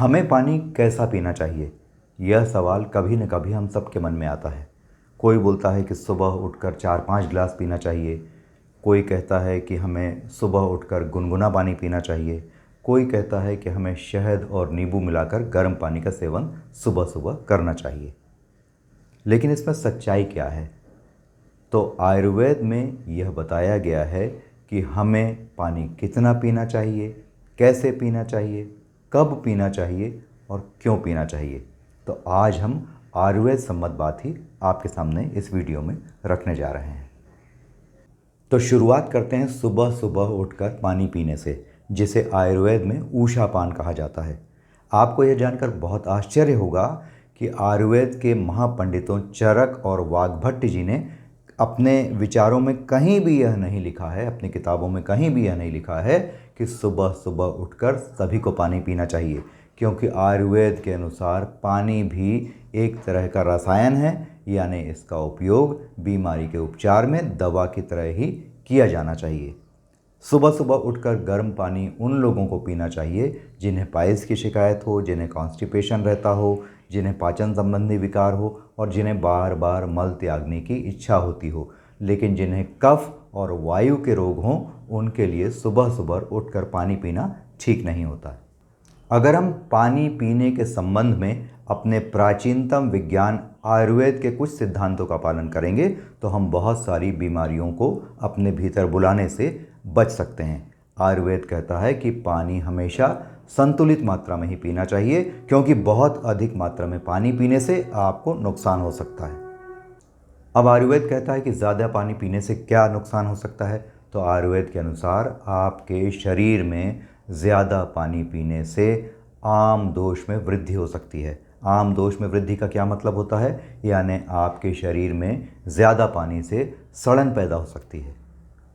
हमें पानी कैसा पीना चाहिए? यह सवाल कभी न कभी हम सबके मन में आता है। कोई बोलता है कि सुबह उठकर 4-5 गिलास पीना चाहिए। कोई कहता है कि हमें सुबह उठकर गुनगुना पानी पीना चाहिए। कोई कहता है कि हमें शहद और नींबू मिलाकर गर्म पानी का सेवन सुबह-सुबह करना चाहिए। लेकिन इसमें सच्चाई क्या है? तो आयुर्वेद में यह बताया गया है कि हमें पानी कितना पीना चाहिए, कैसे पीना चाहिए, कब पीना चाहिए और क्यों पीना चाहिए। तो आज हम आयुर्वेद सम्मत बात ही आपके सामने इस वीडियो में रखने जा रहे हैं। तो शुरुआत करते हैं सुबह सुबह उठकर पानी पीने से, जिसे आयुर्वेद में ऊषापान कहा जाता है। आपको यह जानकर बहुत आश्चर्य होगा कि आयुर्वेद के महापंडितों चरक और वाग्भट्ट जी ने अपने विचारों में कहीं भी यह नहीं लिखा है, अपनी किताबों में कहीं भी यह नहीं लिखा है कि सुबह सुबह उठकर सभी को पानी पीना चाहिए, क्योंकि आयुर्वेद के अनुसार पानी भी एक तरह का रसायन है, यानी इसका उपयोग बीमारी के उपचार में दवा की तरह ही किया जाना चाहिए। सुबह सुबह उठकर गर्म पानी उन लोगों को पीना चाहिए जिन्हें पाइल्स की शिकायत हो, जिन्हें कॉन्स्टिपेशन रहता हो, जिन्हें पाचन संबंधी विकार हो और जिन्हें बार बार मल त्यागने की इच्छा होती हो। लेकिन जिन्हें कफ और वायु के रोग हों, उनके लिए सुबह सुबह उठकर पानी पीना ठीक नहीं होता। अगर हम पानी पीने के संबंध में अपने प्राचीनतम विज्ञान आयुर्वेद के कुछ सिद्धांतों का पालन करेंगे तो हम बहुत सारी बीमारियों को अपने भीतर बुलाने से बच सकते हैं। आयुर्वेद कहता है कि पानी हमेशा संतुलित मात्रा में ही पीना चाहिए, क्योंकि बहुत अधिक मात्रा में पानी पीने से आपको नुकसान हो सकता है। अब आयुर्वेद कहता है कि ज़्यादा पानी पीने से क्या नुकसान हो सकता है। तो आयुर्वेद के अनुसार आपके शरीर में ज़्यादा पानी पीने से आम दोष में वृद्धि हो सकती है। आम दोष में वृद्धि का क्या मतलब होता है? यानी आपके शरीर में ज़्यादा पानी से सड़न पैदा हो सकती है।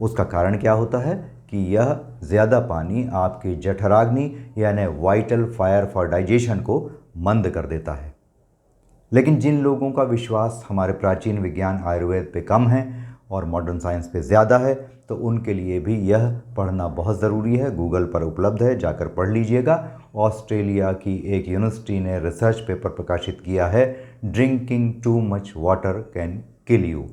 उसका कारण क्या होता है कि यह ज़्यादा पानी आपकी जठराग्नि यानी वाइटल फायर फॉर डाइजेशन को मंद कर देता है। लेकिन जिन लोगों का विश्वास हमारे प्राचीन विज्ञान आयुर्वेद पे कम है और मॉडर्न साइंस पे ज़्यादा है, तो उनके लिए भी यह पढ़ना बहुत ज़रूरी है। गूगल पर उपलब्ध है, जाकर पढ़ लीजिएगा। ऑस्ट्रेलिया की एक यूनिवर्सिटी ने रिसर्च पेपर प्रकाशित किया है, drinking too much water can kill you.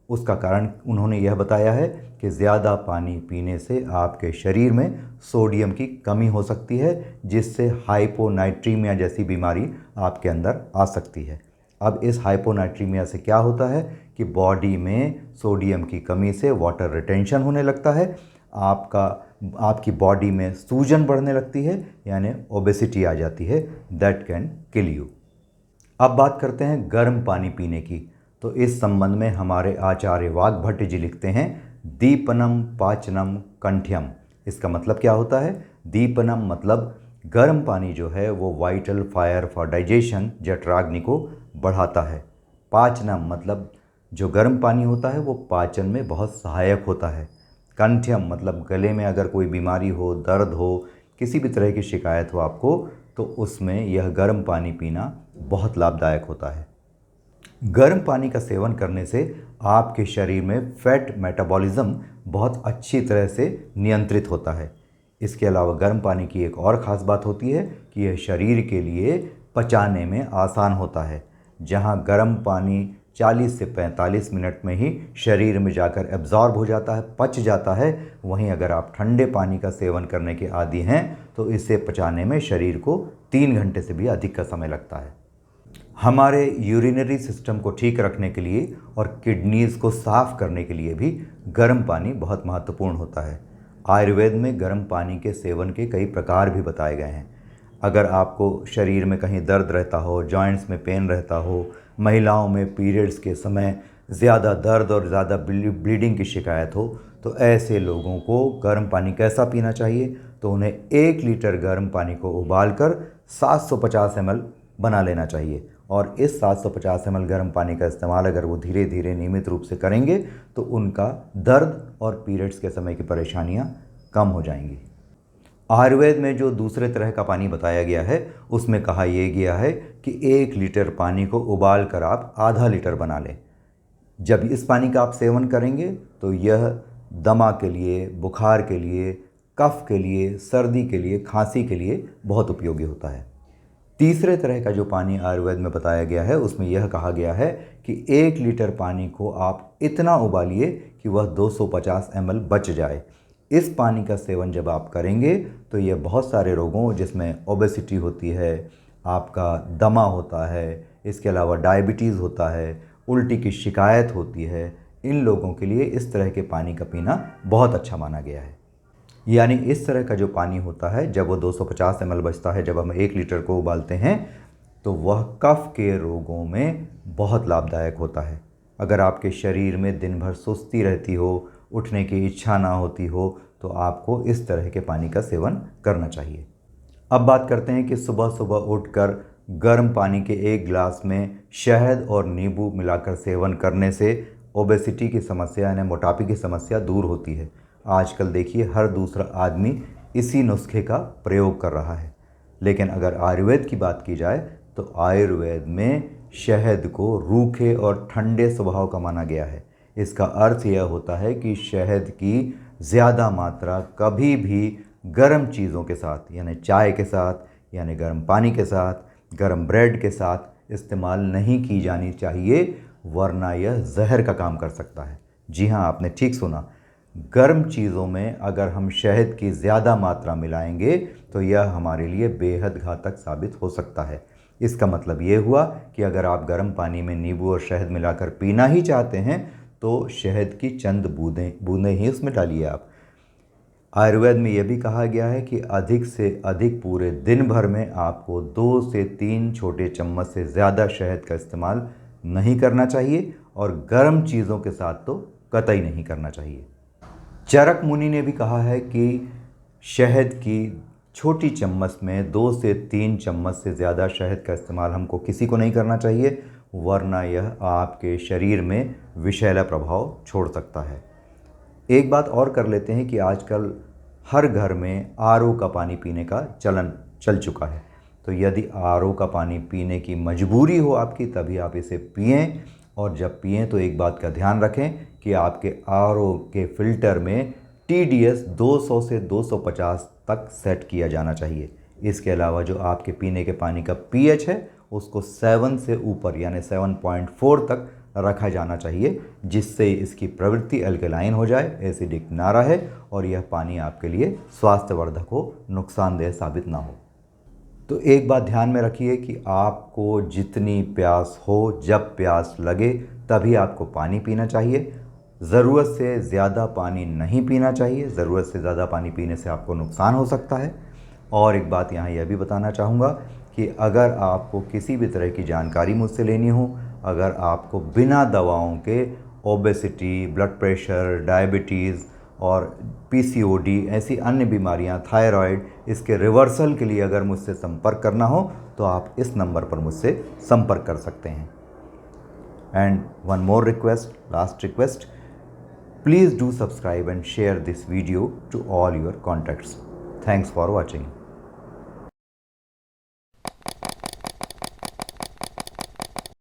उसका कारण उन्होंने यह बताया है कि ज़्यादा पानी पीने से आपके शरीर में सोडियम की कमी हो सकती है, जिससे हाइपोनाइट्रीमिया जैसी बीमारी आपके अंदर आ सकती है। अब इस हाइपोनाइट्रीमिया से क्या होता है कि बॉडी में सोडियम की कमी से वाटर रिटेंशन होने लगता है, आपकी बॉडी में सूजन बढ़ने लगती है, यानी ओबेसिटी आ जाती है। That can kill you. अब बात करते हैं गर्म पानी पीने की। तो इस संबंध में हमारे आचार्य वाग्भट्ट जी लिखते हैं, दीपनम पाचनम कंठ्यम। इसका मतलब क्या होता है? दीपनम मतलब गर्म पानी जो है वो वाइटल फायर फॉर डाइजेशन जठराग्नि को बढ़ाता है। पाचनम मतलब जो गर्म पानी होता है वो पाचन में बहुत सहायक होता है। कंठ्यम मतलब गले में अगर कोई बीमारी हो, दर्द हो, किसी भी तरह की शिकायत हो आपको, तो उसमें यह गर्म पानी पीना बहुत लाभदायक होता है। गर्म पानी का सेवन करने से आपके शरीर में फैट मेटाबॉलिज्म बहुत अच्छी तरह से नियंत्रित होता है। इसके अलावा गर्म पानी की एक और ख़ास बात होती है कि यह शरीर के लिए पचाने में आसान होता है। जहां गर्म पानी 40 से 45 मिनट में ही शरीर में जाकर एब्जॉर्ब हो जाता है, पच जाता है, वहीं अगर आप ठंडे पानी का सेवन करने के आदी हैं तो इसे पचाने में शरीर को 3 घंटे से भी अधिक का समय लगता है। हमारे यूरिनरी सिस्टम को ठीक रखने के लिए और किडनीज़ को साफ़ करने के लिए भी गर्म पानी बहुत महत्वपूर्ण होता है। आयुर्वेद में गर्म पानी के सेवन के कई प्रकार भी बताए गए हैं। अगर आपको शरीर में कहीं दर्द रहता हो, जॉइंट्स में पेन रहता हो, महिलाओं में पीरियड्स के समय ज़्यादा दर्द और ज़्यादा ब्लीडिंग की शिकायत हो, तो ऐसे लोगों को गर्म पानी कैसा पीना चाहिए? तो उन्हें 1 लीटर गर्म पानी को उबालकर 750 ml बना लेना चाहिए। और इस 750 ml गर्म पानी का इस्तेमाल अगर वो धीरे धीरे नियमित रूप से करेंगे तो उनका दर्द और पीरियड्स के समय की परेशानियां कम हो जाएंगी। आयुर्वेद में जो दूसरे तरह का पानी बताया गया है उसमें कहा यह गया है कि 1 लीटर पानी को उबाल कर आप आधा लीटर बना लें। जब इस पानी का आप सेवन करेंगे तो यह दमा के लिए, बुखार के लिए, कफ के लिए, सर्दी के लिए, खांसी के लिए बहुत उपयोगी होता है। तीसरे तरह का जो पानी आयुर्वेद में बताया गया है उसमें यह कहा गया है कि 1 लीटर पानी को आप इतना उबालिए कि वह 250 ml बच जाए। इस पानी का सेवन जब आप करेंगे तो यह बहुत सारे रोगों जिसमें ओबेसिटी होती है, आपका दमा होता है, इसके अलावा डायबिटीज़ होता है, उल्टी की शिकायत होती है, इन लोगों के लिए इस तरह के पानी का पीना बहुत अच्छा माना गया है। यानी इस तरह का जो पानी होता है जब वो 250 ml बचता है, जब हम 1 लीटर को उबालते हैं तो वह कफ के रोगों में बहुत लाभदायक होता है। अगर आपके शरीर में दिन भर सुस्ती रहती हो, उठने की इच्छा ना होती हो, तो आपको इस तरह के पानी का सेवन करना चाहिए। अब बात करते हैं कि सुबह सुबह उठकर गर्म पानी के 1 गिलास में शहद और नींबू मिलाकर सेवन करने से ओबेसिटी की समस्या यानी मोटापे की समस्या दूर होती है। आजकल देखिए हर दूसरा आदमी इसी नुस्खे का प्रयोग कर रहा है। लेकिन अगर आयुर्वेद की बात की जाए तो आयुर्वेद में शहद को रूखे और ठंडे स्वभाव का माना गया है। इसका अर्थ यह होता है कि शहद की ज़्यादा मात्रा कभी भी गर्म चीज़ों के साथ यानी चाय के साथ, यानी गर्म पानी के साथ, गर्म ब्रेड के साथ इस्तेमाल नहीं की जानी चाहिए, वरना यह जहर का काम कर सकता है। जी हाँ, आपने ठीक सुना। गर्म चीज़ों में अगर हम शहद की ज़्यादा मात्रा मिलाएंगे तो यह हमारे लिए बेहद घातक साबित हो सकता है। इसका मतलब ये हुआ कि अगर आप गर्म पानी में नींबू और शहद मिलाकर पीना ही चाहते हैं तो शहद की चंद बूंदें ही उसमें डालिए आप। आयुर्वेद में यह भी कहा गया है कि अधिक से अधिक पूरे दिन भर में आपको 2 से 3 छोटे चम्मच से ज़्यादा शहद का इस्तेमाल नहीं करना चाहिए और गर्म चीज़ों के साथ तो कतई नहीं करना चाहिए। चरक मुनि ने भी कहा है कि शहद की छोटी चम्मच में 2 से 3 चम्मच से ज़्यादा शहद का इस्तेमाल हमको किसी को नहीं करना चाहिए, वरना यह आपके शरीर में विषैला प्रभाव छोड़ सकता है। एक बात और कर लेते हैं कि आजकल हर घर में आरओ का पानी पीने का चलन चल चुका है। तो यदि आरओ का पानी पीने की मजबूरी हो आपकी तभी आप इसे पिएं, और जब पिएं तो एक बात का ध्यान रखें कि आपके आरओ के फ़िल्टर में TDS 200 से 250 तक सेट किया जाना चाहिए। इसके अलावा जो आपके पीने के पानी का pH है उसको 7 से ऊपर यानी 7.4 तक रखा जाना चाहिए, जिससे इसकी प्रवृत्ति अल्कलाइन हो जाए, एसिडिक ना रहे और यह पानी आपके लिए स्वास्थ्यवर्धक हो, नुकसानदेह साबित ना हो। तो एक बात ध्यान में रखिए कि आपको जितनी प्यास हो, जब प्यास लगे तभी आपको पानी पीना चाहिए। ज़रूरत से ज़्यादा पानी नहीं पीना चाहिए। ज़रूरत से ज़्यादा पानी पीने से आपको नुकसान हो सकता है। और एक बात यहाँ यह भी बताना चाहूँगा कि अगर आपको किसी भी तरह की जानकारी मुझसे लेनी हो, अगर आपको बिना दवाओं के ओबेसिटी, ब्लड प्रेशर, डायबिटीज़ और PCOD ऐसी अन्य बीमारियां, थायराइड, इसके रिवर्सल के लिए अगर मुझसे संपर्क करना हो तो आप इस नंबर पर मुझसे संपर्क कर सकते हैं। And one more request, last request, please do subscribe and share this video to all your contacts. Thanks for watching.